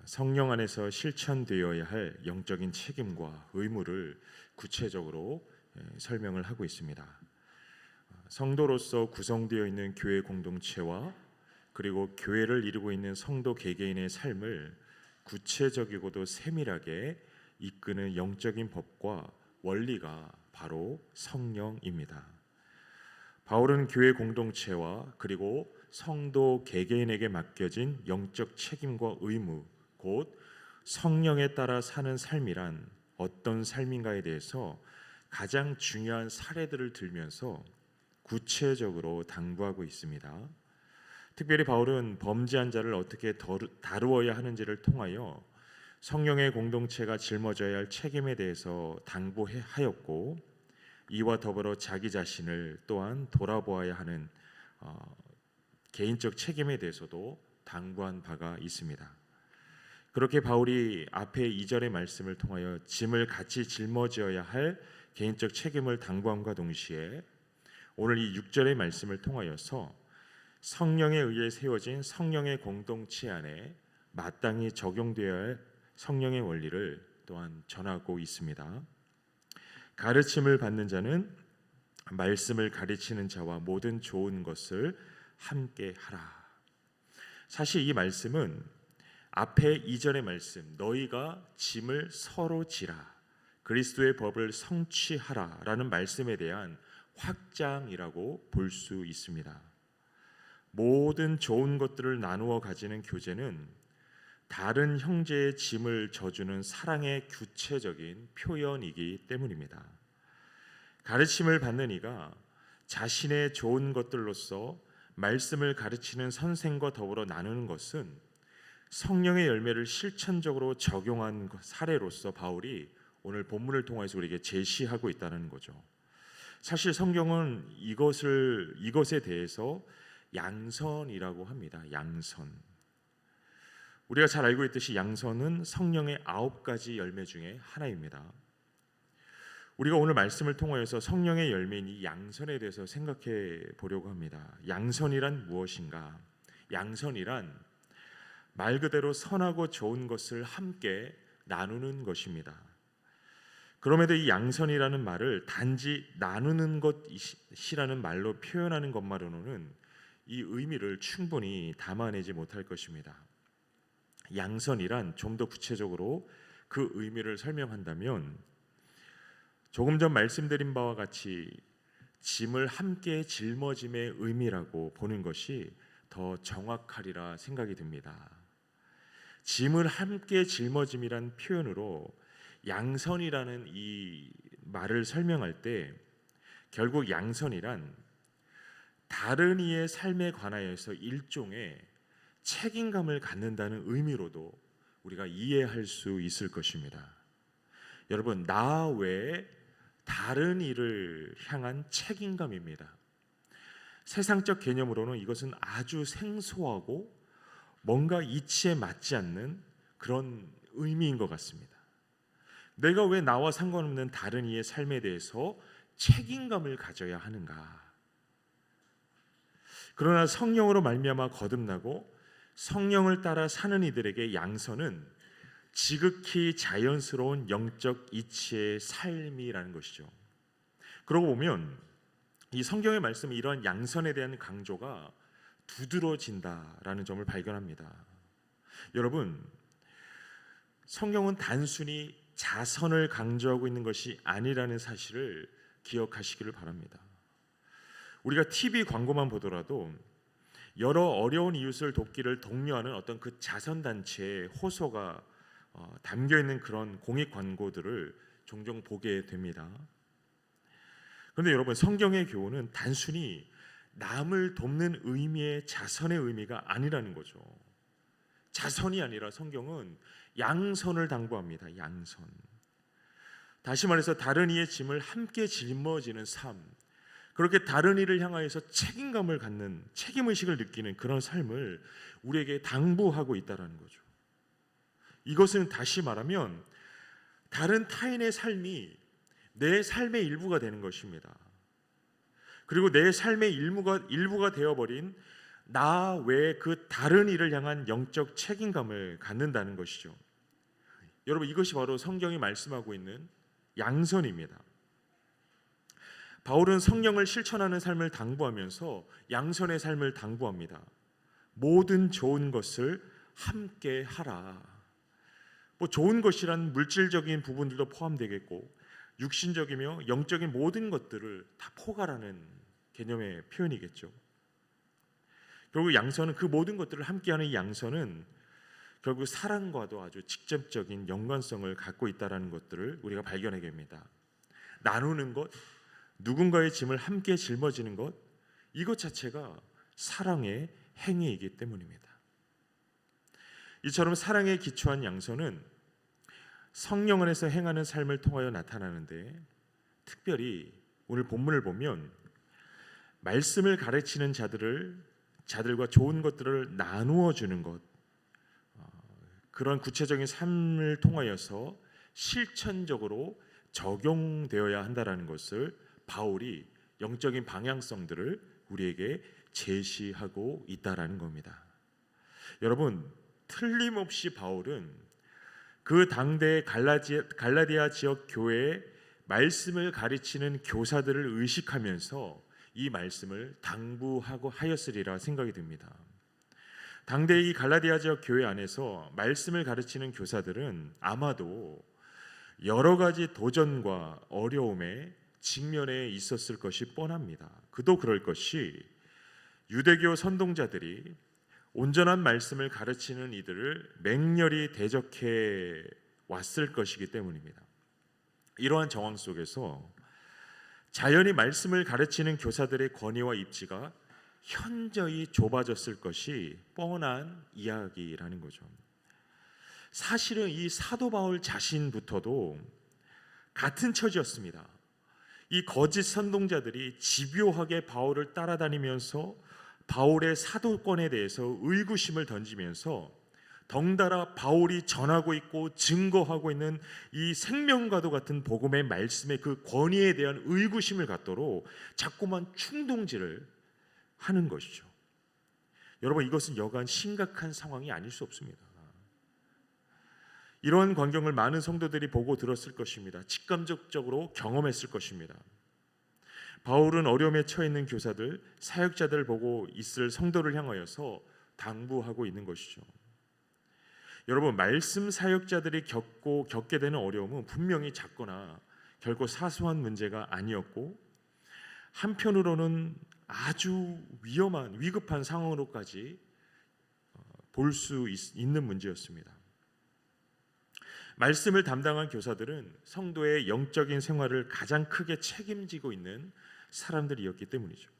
성령 안에서 실천되어야 할 영적인 책임과 의무를 구체적으로 설명을 하고 있습니다. 성도로서 구성되어 있는 교회 공동체와 그리고 교회를 이루고 있는 성도 개개인의 삶을 구체적이고도 세밀하게 이끄는 영적인 법과 원리가 바로 성령입니다. 바울은 교회 공동체와 그리고 성도 개개인에게 맡겨진 영적 책임과 의무, 곧 성령에 따라 사는 삶이란 어떤 삶인가에 대해서 가장 중요한 사례들을 들면서 구체적으로 당부하고 있습니다. 특별히 바울은 범죄한 자를 어떻게 다루어야 하는지를 통하여 성령의 공동체가 짊어져야 할 책임에 대해서 당부하였고, 이와 더불어 자기 자신을 또한 돌아보아야 하는 개인적 책임에 대해서도 당부한 바가 있습니다. 그렇게 바울이 앞에 2절의 말씀을 통하여 짐을 같이 짊어져야 할 개인적 책임을 당부함과 동시에 오늘 이 6절의 말씀을 통하여서 성령에 의해 세워진 성령의 공동체 안에 마땅히 적용되어야 할 성령의 원리를 또한 전하고 있습니다. 가르침을 받는 자는 말씀을 가르치는 자와 모든 좋은 것을 함께 하라. 사실 이 말씀은 앞에 2절의 말씀, 너희가 짐을 서로 지라, 그리스도의 법을 성취하라 라는 말씀에 대한 확장이라고 볼 수 있습니다. 모든 좋은 것들을 나누어 가지는 교제는 다른 형제의 짐을 져주는 사랑의 구체적인 표현이기 때문입니다. 가르침을 받는 이가 자신의 좋은 것들로서 말씀을 가르치는 선생과 더불어 나누는 것은 성령의 열매를 실천적으로 적용한 사례로서 바울이 오늘 본문을 통해서 우리에게 제시하고 있다는 거죠. 사실 성경은 이것에 대해서 양선이라고 합니다. 양선. 우리가 잘 알고 있듯이 양선은 성령의 9가지 열매 중에 하나입니다. 우리가 오늘 말씀을 통하여서 성령의 열매인 이 양선에 대해서 생각해 보려고 합니다. 양선이란 무엇인가? 양선이란 말 그대로 선하고 좋은 것을 함께 나누는 것입니다. 그럼에도 이 양선이라는 말을 단지 나누는 것이라는 말로 표현하는 것만으로는 이 의미를 충분히 담아내지 못할 것입니다. 양선이란 좀 더 구체적으로 그 의미를 설명한다면 조금 전 말씀드린 바와 같이 짐을 함께 짊어짐의 의미라고 보는 것이 더 정확하리라 생각이 듭니다. 짐을 함께 짊어짐이란 표현으로 양선이라는 이 말을 설명할 때 결국 양선이란 다른 이의 삶에 관하여서 일종의 책임감을 갖는다는 의미로도 우리가 이해할 수 있을 것입니다. 여러분, 나 외에 다른 이를 향한 책임감입니다. 세상적 개념으로는 이것은 아주 생소하고 뭔가 이치에 맞지 않는 그런 의미인 것 같습니다. 내가 왜 나와 상관없는 다른 이의 삶에 대해서 책임감을 가져야 하는가? 그러나 성령으로 말미암아 거듭나고 성령을 따라 사는 이들에게 양선은 지극히 자연스러운 영적 이치의 삶이라는 것이죠. 그러고 보면 이 성경의 말씀은 이러한 양선에 대한 강조가 두드러진다라는 점을 발견합니다. 여러분, 성경은 단순히 자선을 강조하고 있는 것이 아니라는 사실을 기억하시기를 바랍니다. 우리가 TV 광고만 보더라도 여러 어려운 이웃을 돕기를 독려하는 어떤 그 자선단체의 호소가 담겨있는 그런 공익 광고들을 종종 보게 됩니다. 그런데 여러분, 성경의 교훈은 단순히 남을 돕는 의미의 자선의 의미가 아니라는 거죠. 자선이 아니라 성경은 양선을 당부합니다. 양선. 다시 말해서 다른 이의 짐을 함께 짊어지는 삶, 그렇게 다른 이를 향하여서 책임감을 갖는, 책임의식을 느끼는 그런 삶을 우리에게 당부하고 있다는 거죠. 이것은 다시 말하면 다른 타인의 삶이 내 삶의 일부가 되는 것입니다. 그리고 내 삶의 일부가 되어버린 나 외에 그 다른 일을 향한 영적 책임감을 갖는다는 것이죠. 여러분, 이것이 바로 성경이 말씀하고 있는 양선입니다. 바울은 성령을 실천하는 삶을 당부하면서 양선의 삶을 당부합니다. 모든 좋은 것을 함께 하라. 좋은 것이란 물질적인 부분들도 포함되겠고 육신적이며 영적인 모든 것들을 다 포괄하는 개념의 표현이겠죠. 결국 양선은, 그 모든 것들을 함께하는 이 양선은 결국 사랑과도 아주 직접적인 연관성을 갖고 있다는 것들을 우리가 발견하게 됩니다. 나누는 것, 누군가의 짐을 함께 짊어지는 것, 이것 자체가 사랑의 행위이기 때문입니다. 이처럼 사랑에 기초한 양선은 성령 안에서 행하는 삶을 통하여 나타나는데, 특별히 오늘 본문을 보면 말씀을 가르치는 자들과 좋은 것들을 나누어 주는 것, 그런 구체적인 삶을 통하여서 실천적으로 적용되어야 한다는 것을 바울이 영적인 방향성들을 우리에게 제시하고 있다라는 겁니다. 여러분, 틀림없이 바울은 그 당대의 갈라디아 지역 교회에 말씀을 가르치는 교사들을 의식하면서 이 말씀을 당부하고 하였으리라 생각이 듭니다. 당대의 이 갈라디아 지역 교회 안에서 말씀을 가르치는 교사들은 아마도 여러 가지 도전과 어려움에 직면해 있었을 것이 뻔합니다. 그도 그럴 것이 유대교 선동자들이 온전한 말씀을 가르치는 이들을 맹렬히 대적해 왔을 것이기 때문입니다. 이러한 정황 속에서 자연히 말씀을 가르치는 교사들의 권위와 입지가 현저히 좁아졌을 것이 뻔한 이야기라는 거죠. 사실은 이 사도 바울 자신부터도 같은 처지였습니다. 이 거짓 선동자들이 집요하게 바울을 따라다니면서 바울의 사도권에 대해서 의구심을 던지면서 덩달아 바울이 전하고 있고 증거하고 있는 이 생명과도 같은 복음의 말씀의 그 권위에 대한 의구심을 갖도록 자꾸만 충동질을 하는 것이죠. 여러분, 이것은 여간 심각한 상황이 아닐 수 없습니다. 이러한 광경을 많은 성도들이 보고 들었을 것입니다. 직감적으로 경험했을 것입니다. 바울은 어려움에 처해 있는 교사들, 사역자들 보고 있을 성도를 향하여서 당부하고 있는 것이죠. 여러분, 말씀 사역자들이 겪게 되는 어려움은 분명히 작거나 결코 사소한 문제가 아니었고, 한편으로는 아주 위급한 상황으로까지 볼 수 있는 문제였습니다. 말씀을 담당한 교사들은 성도의 영적인 생활을 가장 크게 책임지고 있는 사람들이었기 때문이죠.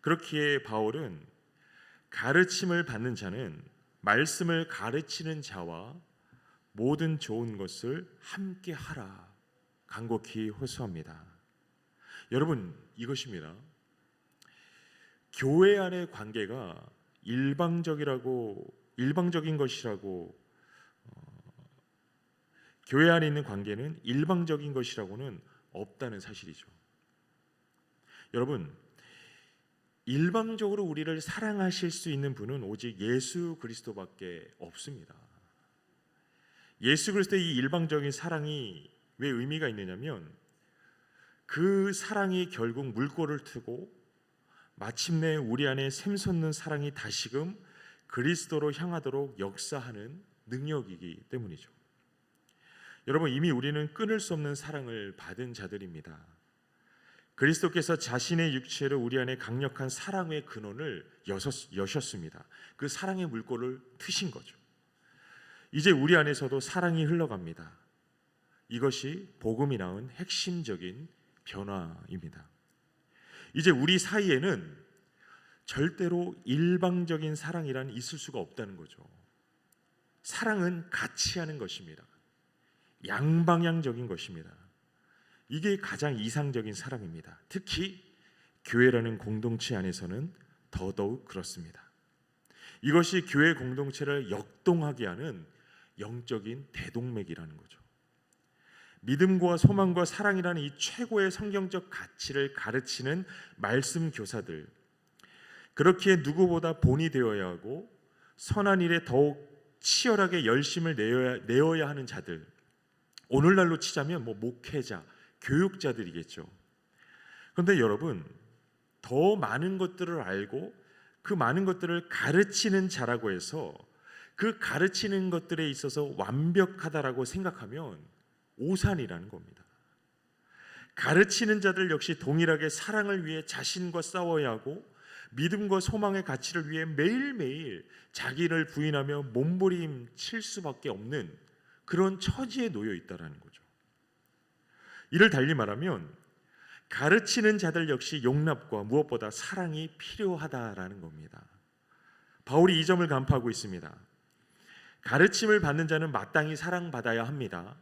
그렇기에 바울은 가르침을 받는 자는 말씀을 가르치는 자와 모든 좋은 것을 함께 하라 간곡히 호소합니다. 여러분, 이것입니다. 교회 안의 관계가 일방적인 것이라고, 교회 안에 있는 관계는 일방적인 것이라고는 없다는 사실이죠. 여러분, 일방적으로 우리를 사랑하실 수 있는 분은 오직 예수 그리스도밖에 없습니다. 예수 그리스도의 이 일방적인 사랑이 왜 의미가 있느냐면, 그 사랑이 결국 물꼬를 트고 마침내 우리 안에 샘솟는 사랑이 다시금 그리스도로 향하도록 역사하는 능력이기 때문이죠. 여러분, 이미 우리는 끊을 수 없는 사랑을 받은 자들입니다. 그리스도께서 자신의 육체로 우리 안에 강력한 사랑의 근원을 여셨습니다. 그 사랑의 물꼬를 트신 거죠. 이제 우리 안에서도 사랑이 흘러갑니다. 이것이 복음이 낳은 핵심적인 변화입니다. 이제 우리 사이에는 절대로 일방적인 사랑이란 있을 수가 없다는 거죠. 사랑은 같이 하는 것입니다. 양방향적인 것입니다. 이게 가장 이상적인 사랑입니다. 특히 교회라는 공동체 안에서는 더더욱 그렇습니다. 이것이 교회 공동체를 역동하게 하는 영적인 대동맥이라는 거죠. 믿음과 소망과 사랑이라는 이 최고의 성경적 가치를 가르치는 말씀 교사들, 그렇기에 누구보다 본이 되어야 하고 선한 일에 더욱 치열하게 열심을 내어야 하는 자들, 오늘날로 치자면 목회자, 교육자들이겠죠. 그런데 여러분, 더 많은 것들을 알고 그 많은 것들을 가르치는 자라고 해서 그 가르치는 것들에 있어서 완벽하다라고 생각하면 오산이라는 겁니다. 가르치는 자들 역시 동일하게 사랑을 위해 자신과 싸워야 하고 믿음과 소망의 가치를 위해 매일매일 자기를 부인하며 몸부림칠 수밖에 없는 그런 처지에 놓여 있다라는 거죠. 이를 달리 말하면 가르치는 자들 역시 용납과 무엇보다 사랑이 필요하다라는 겁니다. 바울이 이 점을 간파하고 있습니다. 가르침을 받는 자는 마땅히 사랑받아야 합니다.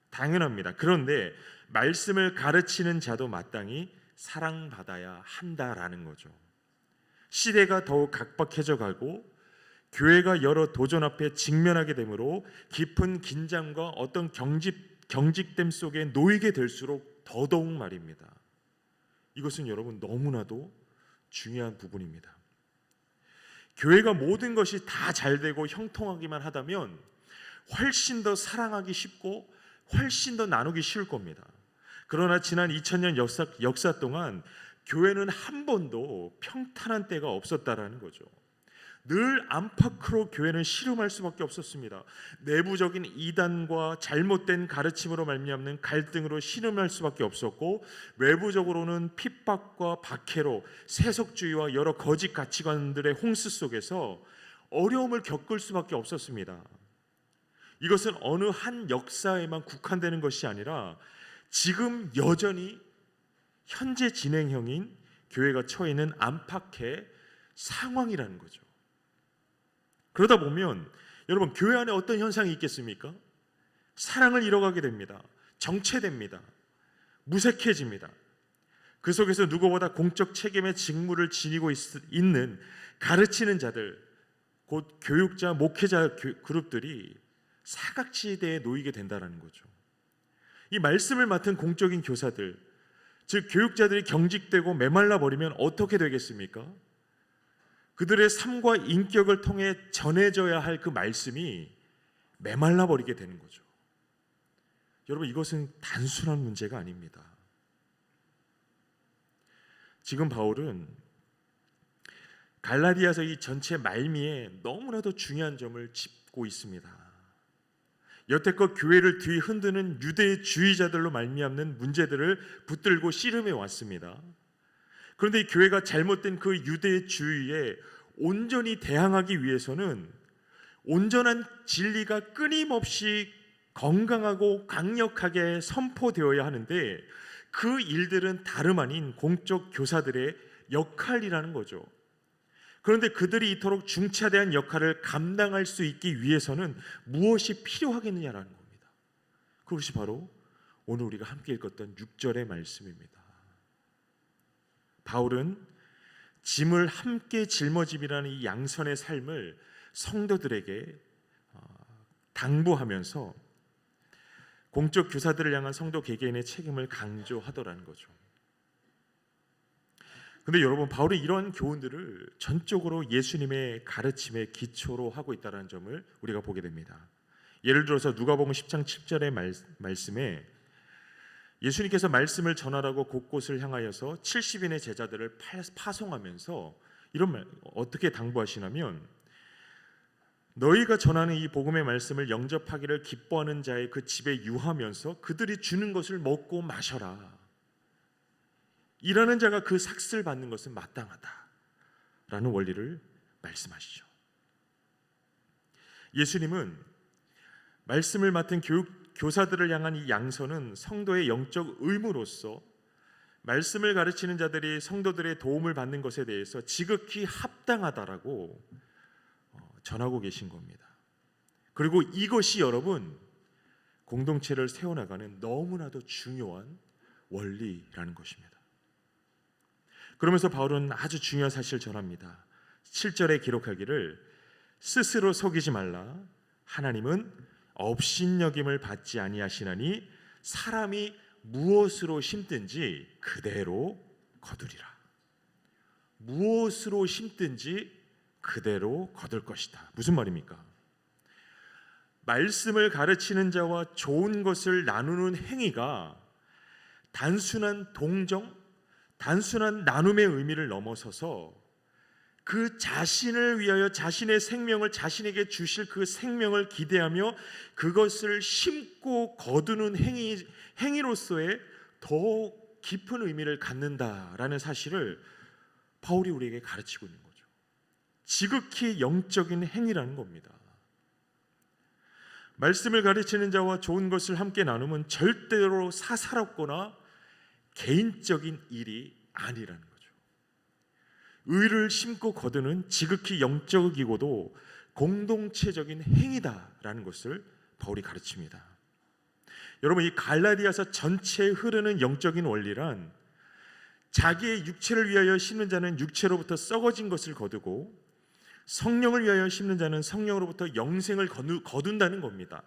당연합니다. 그런데 말씀을 가르치는 자도 마땅히 사랑받아야 한다라는 거죠. 시대가 더욱 각박해져 가고 교회가 여러 도전 앞에 직면하게 되므로 깊은 긴장과 어떤 경직됨 속에 놓이게 될수록 더더욱 말입니다. 이것은 여러분 너무나도 중요한 부분입니다. 교회가 모든 것이 다 잘되고 형통하기만 하다면 훨씬 더 사랑하기 쉽고 훨씬 더 나누기 쉬울 겁니다. 그러나 지난 2000년 역사 동안 교회는 한 번도 평탄한 때가 없었다라는 거죠. 늘 안팎으로 교회는 씨름할 수밖에 없었습니다. 내부적인 이단과 잘못된 가르침으로 말미암는 갈등으로 씨름할 수밖에 없었고, 외부적으로는 핍박과 박해로 세속주의와 여러 거짓 가치관들의 홍수 속에서 어려움을 겪을 수밖에 없었습니다. 이것은 어느 한 역사에만 국한되는 것이 아니라 지금 여전히 현재 진행형인 교회가 처해 있는 안팎의 상황이라는 거죠. 그러다 보면 여러분, 교회 안에 어떤 현상이 있겠습니까? 사랑을 잃어가게 됩니다. 정체됩니다. 무색해집니다. 그 속에서 누구보다 공적 책임의 직무를 지니고 있는 가르치는 자들, 곧 교육자, 목회자 그룹들이 사각지대에 놓이게 된다는 거죠. 이 말씀을 맡은 공적인 교사들, 즉 교육자들이 경직되고 메말라 버리면 어떻게 되겠습니까? 그들의 삶과 인격을 통해 전해져야 할 그 말씀이 메말라 버리게 되는 거죠. 여러분, 이것은 단순한 문제가 아닙니다. 지금 바울은 갈라디아서 이 전체 말미에 너무나도 중요한 점을 짚고 있습니다. 여태껏 교회를 뒤흔드는 유대주의자들로 말미암는 문제들을 붙들고 씨름해 왔습니다. 그런데 이 교회가 잘못된 그 유대주의에 온전히 대항하기 위해서는 온전한 진리가 끊임없이 건강하고 강력하게 선포되어야 하는데, 그 일들은 다름 아닌 공적 교사들의 역할이라는 거죠. 그런데 그들이 이토록 중차대한 역할을 감당할 수 있기 위해서는 무엇이 필요하겠느냐라는 겁니다. 그것이 바로 오늘 우리가 함께 읽었던 6절의 말씀입니다. 바울은 짐을 함께 짊어짐이라는 이 양선의 삶을 성도들에게 당부하면서 공적 교사들을 향한 성도 개개인의 책임을 강조하더라는 거죠. 그런데 여러분, 바울이 이런 교훈들을 전적으로 예수님의 가르침의 기초로 하고 있다는 점을 우리가 보게 됩니다. 예를 들어서 누가복음 10장 7절의 말씀에 예수님께서 말씀을 전하라고 곳곳을 향하여서 70인의 제자들을 파송하면서 이런 말 어떻게 당부하시냐면, 너희가 전하는 이 복음의 말씀을 영접하기를 기뻐하는 자의 그 집에 유하면서 그들이 주는 것을 먹고 마셔라. 일하는 자가 그 삭슬 받는 것은 마땅하다라는 원리를 말씀하시죠. 예수님은 말씀을 맡은 교사들을 향한 이 양선은 성도의 영적 의무로서 말씀을 가르치는 자들이 성도들의 도움을 받는 것에 대해서 지극히 합당하다라고 전하고 계신 겁니다. 그리고 이것이 여러분, 공동체를 세워나가는 너무나도 중요한 원리라는 것입니다. 그러면서 바울은 아주 중요한 사실을 전합니다. 7절에 기록하기를 스스로 속이지 말라. 하나님은 업신여김을 받지 아니하시나니 사람이 무엇으로 심든지 그대로 거두리라. 무엇으로 심든지 그대로 거둘 것이다. 무슨 말입니까? 말씀을 가르치는 자와 좋은 것을 나누는 행위가 단순한 동정, 단순한 나눔의 의미를 넘어서서 그 자신을 위하여 자신의 생명을 자신에게 주실 그 생명을 기대하며 그것을 심고 거두는 행위로서의 더 깊은 의미를 갖는다라는 사실을 바울이 우리에게 가르치고 있는 거죠. 지극히 영적인 행위라는 겁니다. 말씀을 가르치는 자와 좋은 것을 함께 나누면 절대로 사사롭거나 개인적인 일이 아니라는 거죠. 의를 심고 거두는 지극히 영적이고도 공동체적인 행위다라는 것을 바울이 가르칩니다. 여러분, 이 갈라디아서 전체에 흐르는 영적인 원리란 자기의 육체를 위하여 심는 자는 육체로부터 썩어진 것을 거두고 성령을 위하여 심는 자는 성령으로부터 영생을 거둔다는 겁니다.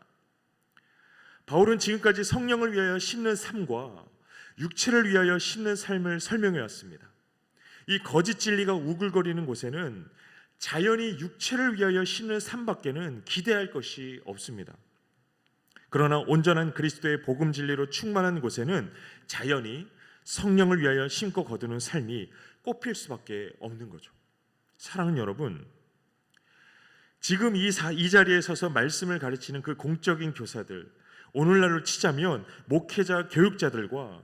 바울은 지금까지 성령을 위하여 심는 삶과 육체를 위하여 심는 삶을 설명해 왔습니다. 이 거짓 진리가 우글거리는 곳에는 자연히 육체를 위하여 심는 삶밖에는 기대할 것이 없습니다. 그러나 온전한 그리스도의 복음 진리로 충만한 곳에는 자연히 성령을 위하여 심고 거두는 삶이 꽃필 수밖에 없는 거죠. 사랑하는 여러분, 지금 이 자리에 서서 말씀을 가르치는 그 공적인 교사들, 오늘날로 치자면 목회자, 교육자들과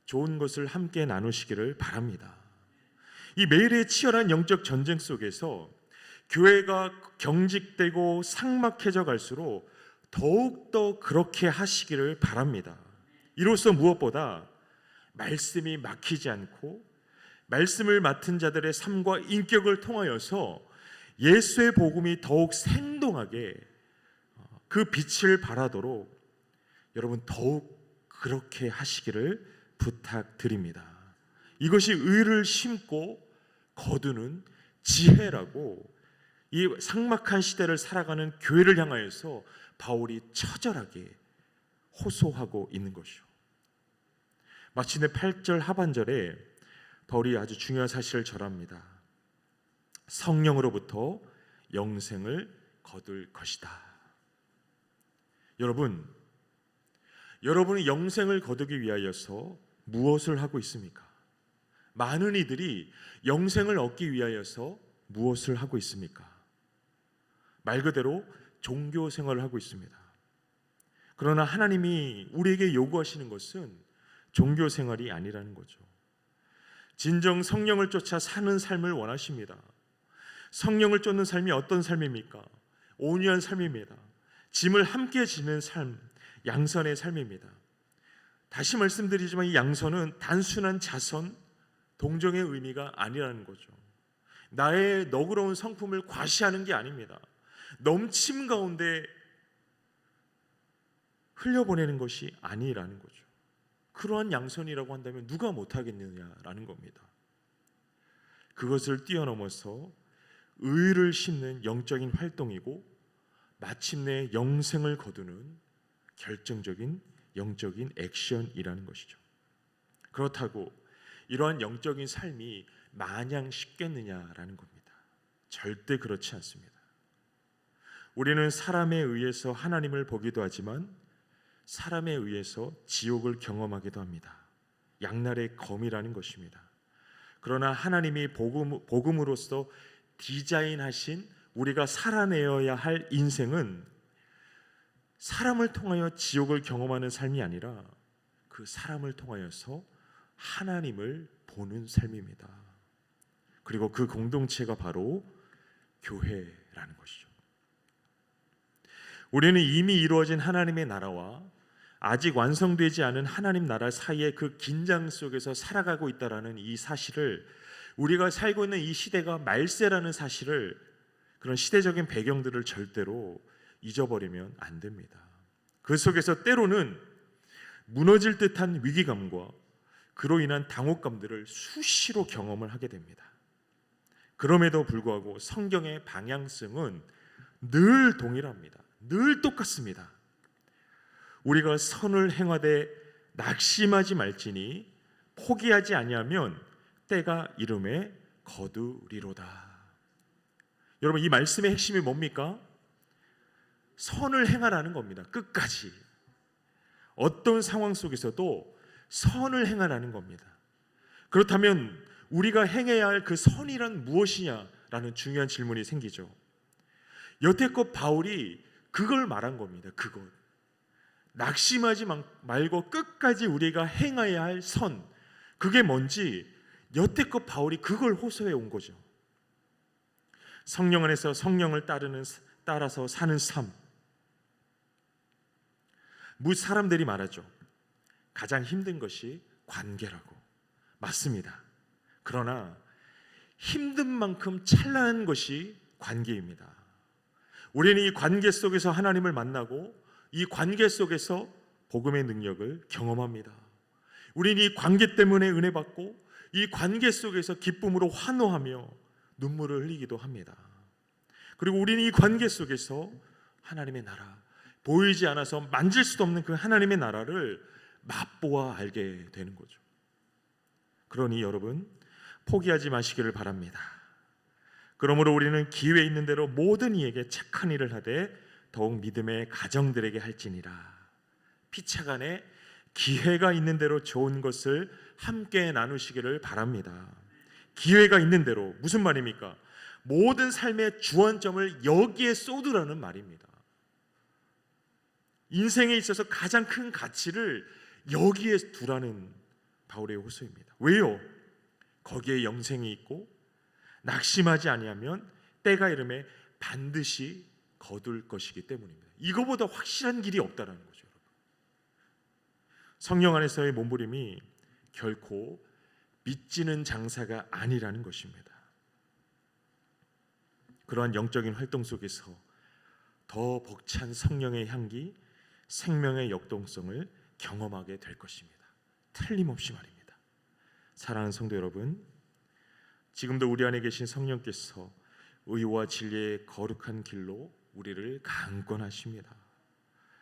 좋은 것을 함께 나누시기를 바랍니다. 이 매일의 치열한 영적 전쟁 속에서 교회가 경직되고 삭막해져 갈수록 더욱더 그렇게 하시기를 바랍니다. 이로써 무엇보다 말씀이 막히지 않고 말씀을 맡은 자들의 삶과 인격을 통하여서 예수의 복음이 더욱 생동하게 그 빛을 발하도록 여러분 더욱 그렇게 하시기를 부탁드립니다. 이것이 의를 심고 거두는 지혜라고 이 삭막한 시대를 살아가는 교회를 향하여서 바울이 처절하게 호소하고 있는 것이죠. 마침내 8절 하반절에 바울이 아주 중요한 사실을 전합니다. 성령으로부터 영생을 거둘 것이다. 여러분이 영생을 거두기 위하여서 무엇을 하고 있습니까? 많은 이들이 영생을 얻기 위하여서 무엇을 하고 있습니까? 말 그대로 종교 생활을 하고 있습니다. 그러나 하나님이 우리에게 요구하시는 것은 종교 생활이 아니라는 거죠. 진정 성령을 쫓아 사는 삶을 원하십니다. 성령을 쫓는 삶이 어떤 삶입니까? 온유한 삶입니다. 짐을 함께 지는 삶, 양선의 삶입니다. 다시 말씀드리지만 이 양선은 단순한 자선, 동정의 의미가 아니라는 거죠. 나의 너그러운 성품을 과시하는 게 아닙니다. 넘침 가운데 흘려보내는 것이 아니라는 거죠. 그러한 양선이라고 한다면 누가 못하겠느냐라는 겁니다. 그것을 뛰어넘어서 의를 심는 영적인 활동이고 마침내 영생을 거두는 결정적인 영적인 액션이라는 것이죠. 그렇다고 이러한 영적인 삶이 마냥 쉽겠느냐라는 겁니다. 절대 그렇지 않습니다. 우리는 사람에 의해서 하나님을 보기도 하지만 사람에 의해서 지옥을 경험하기도 합니다. 양날의 검이라는 것입니다. 그러나 하나님이 복음으로서 디자인하신 우리가 살아내어야 할 인생은 사람을 통하여 지옥을 경험하는 삶이 아니라 그 사람을 통하여서 하나님을 보는 삶입니다. 그리고 그 공동체가 바로 교회라는 것이죠. 우리는 이미 이루어진 하나님의 나라와 아직 완성되지 않은 하나님 나라 사이의 그 긴장 속에서 살아가고 있다는 이 사실을, 우리가 살고 있는 이 시대가 말세라는 사실을, 그런 시대적인 배경들을 절대로 잊어버리면 안 됩니다. 그 속에서 때로는 무너질 듯한 위기감과 그로 인한 당혹감들을 수시로 경험을 하게 됩니다. 그럼에도 불구하고 성경의 방향성은 늘 동일합니다. 늘 똑같습니다. 우리가 선을 행하되 낙심하지 말지니 포기하지 아니하면 때가 이름에 거두리로다. 여러분, 이 말씀의 핵심이 뭡니까? 선을 행하라는 겁니다. 끝까지 어떤 상황 속에서도 선을 행하라는 겁니다. 그렇다면 우리가 행해야 할 그 선이란 무엇이냐라는 중요한 질문이 생기죠. 여태껏 바울이 그걸 말한 겁니다. 그것, 낙심하지 말고 끝까지 우리가 행해야 할 선, 그게 뭔지 여태껏 바울이 그걸 호소해 온 거죠. 성령 안에서 성령을 따라서 사는 삶. 사람들이 말하죠. 가장 힘든 것이 관계라고. 맞습니다. 그러나 힘든 만큼 찬란한 것이 관계입니다. 우리는 이 관계 속에서 하나님을 만나고 이 관계 속에서 복음의 능력을 경험합니다. 우리는 이 관계 때문에 은혜 받고 이 관계 속에서 기쁨으로 환호하며 눈물을 흘리기도 합니다. 그리고 우리는 이 관계 속에서 하나님의 나라, 보이지 않아서 만질 수도 없는 그 하나님의 나라를 맛보아 알게 되는 거죠. 그러니 여러분, 포기하지 마시기를 바랍니다. 그러므로 우리는 기회 있는 대로 모든 이에게 착한 일을 하되 더욱 믿음의 가정들에게 할지니라. 피차간에 기회가 있는 대로 좋은 것을 함께 나누시기를 바랍니다. 기회가 있는 대로, 무슨 말입니까? 모든 삶의 주안점을 여기에 쏟으라는 말입니다. 인생에 있어서 가장 큰 가치를 여기에 두라는 바울의 호소입니다. 왜요? 거기에 영생이 있고 낙심하지 아니하면 때가 이름에 반드시 거둘 것이기 때문입니다. 이거보다 확실한 길이 없다는 거죠. 성령 안에서의 몸부림이 결코 빚지는 장사가 아니라는 것입니다. 그러한 영적인 활동 속에서 더 벅찬 성령의 향기, 생명의 역동성을 경험하게 될 것입니다. 틀림없이 말입니다. 사랑하는 성도 여러분, 지금도 우리 안에 계신 성령께서 의와 진리의 거룩한 길로 우리를 강권하십니다.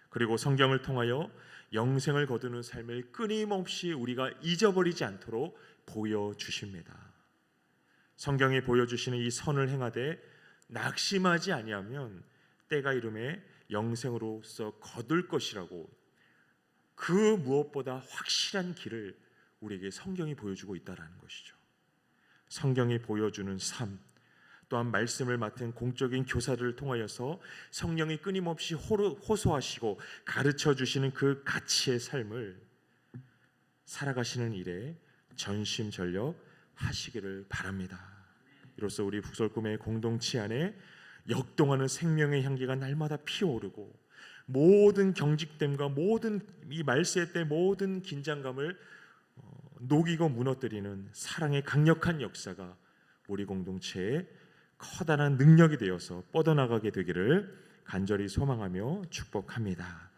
그리고 성경을 통하여 영생을 거두는 삶을 끊임없이 우리가 잊어버리지 않도록 보여주십니다. 성경이 보여주시는 이 선을 행하되 낙심하지 아니하면 때가 이름에 영생으로서 거둘 것이라고, 그 무엇보다 확실한 길을 우리에게 성경이 보여주고 있다는 것이죠. 성경이 보여주는 삶, 또한 말씀을 맡은 공적인 교사들을 통하여서 성령이 끊임없이 호소하시고 가르쳐 주시는 그 가치의 삶을 살아가시는 일에 전심전력 하시기를 바랍니다. 이로써 우리 북설꿈의 공동체 안에 역동하는 생명의 향기가 날마다 피어오르고 모든 경직됨과 모든 이 말세 때 모든 긴장감을 녹이고 무너뜨리는 사랑의 강력한 역사가 우리 공동체에 커다란 능력이 되어서 뻗어나가게 되기를 간절히 소망하며 축복합니다.